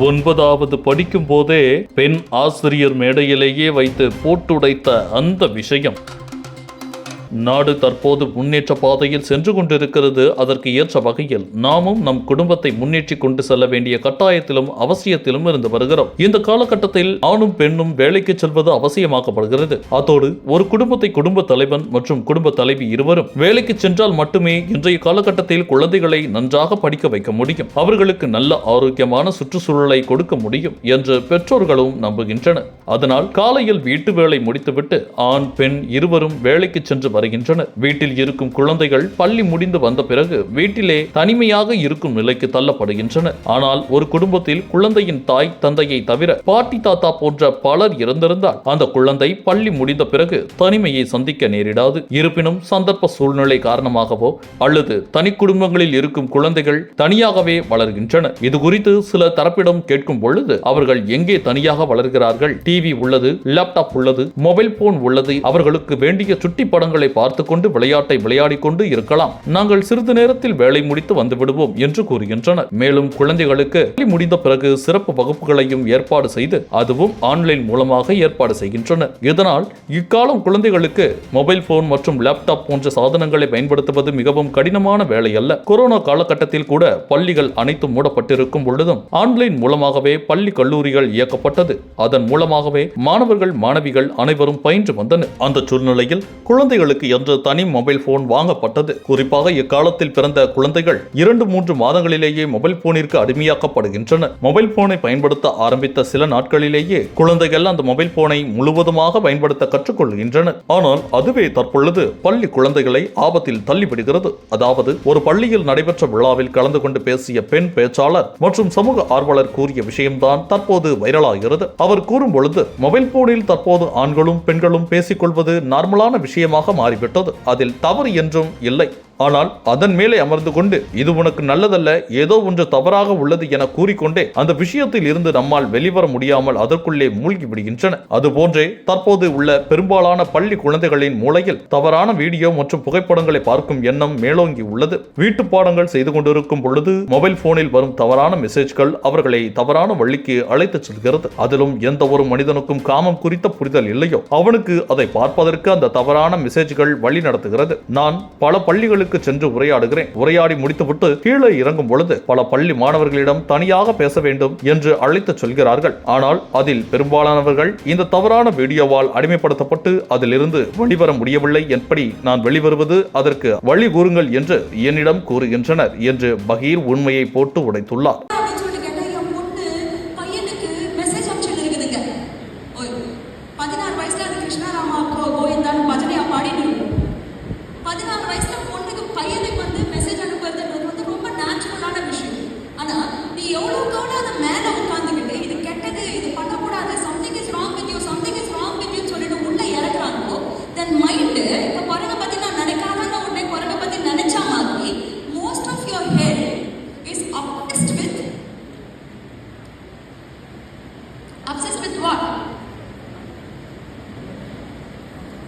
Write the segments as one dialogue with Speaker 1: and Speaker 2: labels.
Speaker 1: 9வது படிக்கும் போதே பெண் ஆசிரியர் மேடையிலேயே வைத்து போட்டுடைத்த அந்த விஷயம் நாடு தற்போது முன்னேற்ற பாதையில் சென்று கொண்டிருக்கிறது. அதற்கு ஏற்ற வகையில் நாமும் நம் குடும்பத்தை முன்னேற்றி கொண்டு செல்ல வேண்டிய கட்டாயத்திலும் அவசியத்திலும் இருந்து வருகிறோம். இந்த காலகட்டத்தில் ஆணும் பெண்ணும் வேலைக்கு செல்வது அவசியமாக்கப்படுகிறது. அதோடு ஒரு குடும்பத்தை குடும்ப தலைவன் மற்றும் குடும்ப தலைவி இருவரும் வேலைக்கு சென்றால் மட்டுமே இன்றைய காலகட்டத்தில் குழந்தைகளை நன்றாக படிக்க வைக்க முடியும், அவர்களுக்கு நல்ல ஆரோக்கியமான சுற்றுச்சூழலை கொடுக்க முடியும் என்று பெற்றோர்களும் நம்புகின்றனர். அதனால் காலையில் வீட்டு வேலை முடித்துவிட்டு ஆண் பெண் இருவரும் வேலைக்கு சென்று வருகின்றனர். வீட்டில் இருக்கும் குழந்தைகள் பள்ளி முடிந்து வந்த பிறகு வீட்டிலே தனிமையாக இருக்கும் நிலைக்கு தள்ளப்படுகின்றனர். ஆனால் ஒரு குடும்பத்தில் குழந்தையின் தாய் தந்தையை தவிர பாட்டி தாத்தா போன்ற பலர் இருந்திருந்தால் அந்த குழந்தை பள்ளி முடிந்த பிறகு தனிமையை சந்திக்க நேரிடாது. இருப்பினும் சந்தர்ப்ப சூழ்நிலை காரணமாகவோ அல்லது தனி குடும்பங்களில் இருக்கும் குழந்தைகள் தனியாகவே வளர்கின்றனர். இது குறித்து சில தரப்பிடம் கேட்கும் பொழுது அவர்கள் எங்கே தனியாக வளர்கிறார்கள், டிவி உள்ளது, லேப்டாப் உள்ளது, மொபைல் போன் உள்ளது, அவர்களுக்கு வேண்டிய சுட்டி படங்களை பார்த்துக் கொண்டு விளையாட்டை விளையாடிக் கொண்டு இருக்கலாம், நாங்கள் சிறிது நேரத்தில் வேலை முடித்து வந்து விடுவோம் என்று கூறுகின்றனர். மேலும் குழந்தைகளுக்கு முடிந்த பிறகு சிறப்பு வகுப்புகளையும் ஏற்பாடு செய்து அதுவும் ஆன்லைன் மூலமாக ஏற்பாடு செய்கின்றனர். இதனால் இக்காலம் குழந்தைகளுக்கு மொபைல் போன் மற்றும் லேப்டாப் போன்ற சாதனங்களை பயன்படுத்துவது மிகவும் கடினமான வேலை அல்ல. கொரோனா காலகட்டத்தில் கூட பள்ளிகள் அனைத்தும் மூடப்பட்டிருக்கும் பொழுதும் ஆன்லைன் மூலமாகவே பள்ளி கல்லூரிகள் இயக்கப்பட்டது. அதன் மூலமாகவே மாணவர்கள் மாணவிகள் அனைவரும் பயின்று வந்தனர். அந்த சூழ்நிலையில் குழந்தைகளுக்கு என்று தனி மொபைல் போன் வாங்கப்பட்டது. குறிப்பாக இக்காலத்தில் பிறந்த குழந்தைகள் 2-3 மாதங்களிலேயே மொபைல் போனிற்கு அடிமையாக்கப்படுகின்றனர். மொபைல் போனை பயன்படுத்த ஆரம்பித்த சில நாட்களிலேயே குழந்தைகள் அந்த மொபைல் போனை முழுவதுமாக பயன்படுத்த கற்றுக்கொள்கின்றனர். ஆனால் அதுவே தற்பொழுது பள்ளி குழந்தைகளை ஆபத்தில் தள்ளிவிடுகிறது. அதாவது ஒரு பள்ளியில் நடைபெற்ற விழாவில் கலந்து கொண்டு பேசிய பெண் பேச்சாளர் மற்றும் சமூக ஆர்வலர் கூறிய விஷயம்தான் தற்போது வைரலாகிறது. அவர் கூறும் பொழுது மொபைல் போனில் தற்போது ஆண்களும் பெண்களும் பேசிக்கொள்வது நார்மலான விஷயமாக மாறிவிட்டது, அதில் தவறு என்றும் இல்லை. ஆனால் அதன் மேலே அமர்ந்து கொண்டு இது உனக்கு நல்லதல்ல, ஏதோ ஒன்று தவறாக உள்ளது என கூறிக்கொண்டே அந்த விஷயத்தில் இருந்து நம்மால் வெளிவர முடியாமல் அதற்குள்ளே மூழ்கி விடுகின்றன. அதுபோன்றே தற்போது உள்ள பெரும்பாலான பள்ளி குழந்தைகளின் மூளையில் தவறான வீடியோ மற்றும் புகைப்படங்களை பார்க்கும் எண்ணம் மேலோங்கி உள்ளது. வீட்டு பாடங்கள் செய்து கொண்டிருக்கும் பொழுது மொபைல் போனில் வரும் தவறான மெசேஜ்கள் அவர்களை தவறான வழிக்கு அழைத்துச் செல்கிறது. அதிலும் எந்த ஒரு மனிதனுக்கும் காமம் குறித்த புரிதல் இல்லையோ அவனுக்கு அதை பார்ப்பதற்கு அந்த தவறான மெசேஜ்கள் வழி நடத்துகிறது. நான் பல பள்ளிகளுக்கு சென்று உரையாடுகிறேன். உரையாடி முடித்துவிட்டு கீழே இறங்கும் பொழுது பல பள்ளி மாணவர்களிடம் தனியாக பேச வேண்டும் என்று அழைத்து சொல்கிறார்கள். ஆனால் அதில் பெரும்பாலானவர்கள் இந்த தவறான வீடியோவால் அடிமைப்படுத்தப்பட்டு அதிலிருந்து வெளிவர முடியவில்லை. எப்படி நான் வெளிவருவது, அதற்கு வழி கூறுங்கள் என்று என்னிடம் கூறுகின்றனர் என்று பகீர் உண்மையை போட்டு உடைத்துள்ளார்.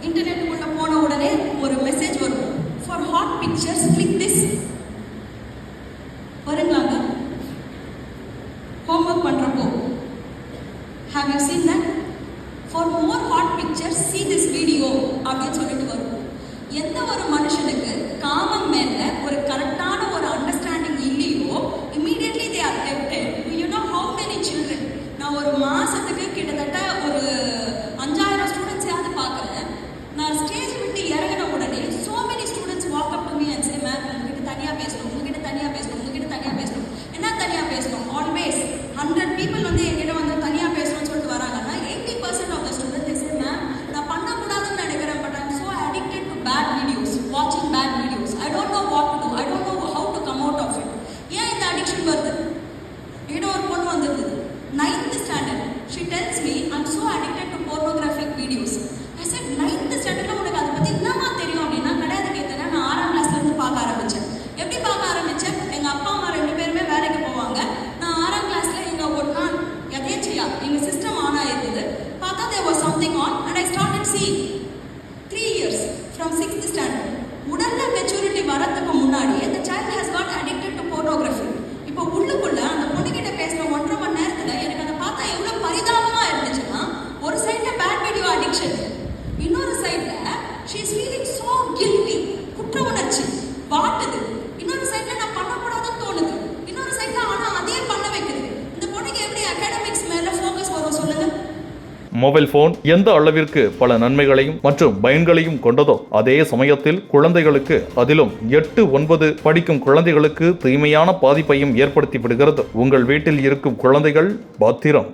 Speaker 2: இன்டர்நெட் உள்ள போன உடனே ஒரு மெசேஜ் வரும், for hot pictures click this. வருங்காங்க ஹோம்வொர்க் பண்றப்போ have you seen that, for more hot pictures see this video அப்படின்னு சொல்லிட்டு வரும். எந்த ஒரு மனுஷனுக்கு காமம் மேல ஒரு கரெக்டான ஒரு அண்டர்ஸ்டாண்டிங் இல்லையோ immediately they are tempted. You know how many children, நான் ஒரு மாசத்துக்கு கிட்டத்தட்ட ஒரு 5000 ஸ்டூடெண்ட்ஸ் யாவது பார்க்குறேன். நான் ஸ்டேஜ் விட்டு இறங்கின உடனே so many students walk up to me and say, ma'am உங்ககிட்ட தனியாக பேசணும், உங்ககிட்ட தனியாக பேசணும், உங்ககிட்ட தனியாக பேசணும். என்ன தனியாக பேசணும்? ஆல்வேஸ் 100 people வந்து என்கிட்ட வந்து தனியாக பேசணும்னு சொல்லிட்டு வராங்கன்னா 80% of the students they say, ma'am நான் பண்ணக்கூடாதுன்னு நினைக்கிறேன், but I'm so addicted to bad videos, watching bad videos. I don't know what to do, I don't know how to come out of it. ஏன் இந்த addiction வருது? என்கிட்ட ஒரு பொண்ணு வந்தது 9th standard. She tells me I'm so addicted to pornographic videos. I said 9th standardல உனக்கு அதை பத்தி என்னமா தெரியும் அப்படின்னா, கிடையாது கேட்டேன். நான் 6ஆம் கிளாஸ்ல இருந்து பார்க்க ஆரம்பிச்சேன். எப்படி பார்க்க ஆரம்பிச்சேன்? எங்க அப்பா அம்மா 2 பேருமே வேலைக்கு போவாங்க. நான் 6ஆம் கிளாஸ்ல எங்க ஒரு நாள் எதேச்சியா எங்க சிஸ்டம் ஆன் ஆயிருந்தது. பார்த்தா there was something on and I started seeing. 3 years from 6th standard. உடல்ல மெச்சூரிட்டி வரதுக்கு முன்னாடியே the child has got addicted to pornography. இப்போ உள்ளுக்குள்ள அந்த பொண்ணு கிட்ட பேசுற 1.5 மணி நேரத்துக்கு
Speaker 1: மொபைல் போன் எந்த அளவிற்கு பல நன்மைகளையும் மற்றும் பயன்களையும் கொண்டதோ அதே சமயத்தில் குழந்தைகளுக்கு, அதிலும் 8, 9 படிக்கும் குழந்தைகளுக்கு தீமையான பாதிப்பையும் ஏற்படுத்தி விடுகிறது. உங்கள் வீட்டில் இருக்கும் குழந்தைகள் பத்திரம்.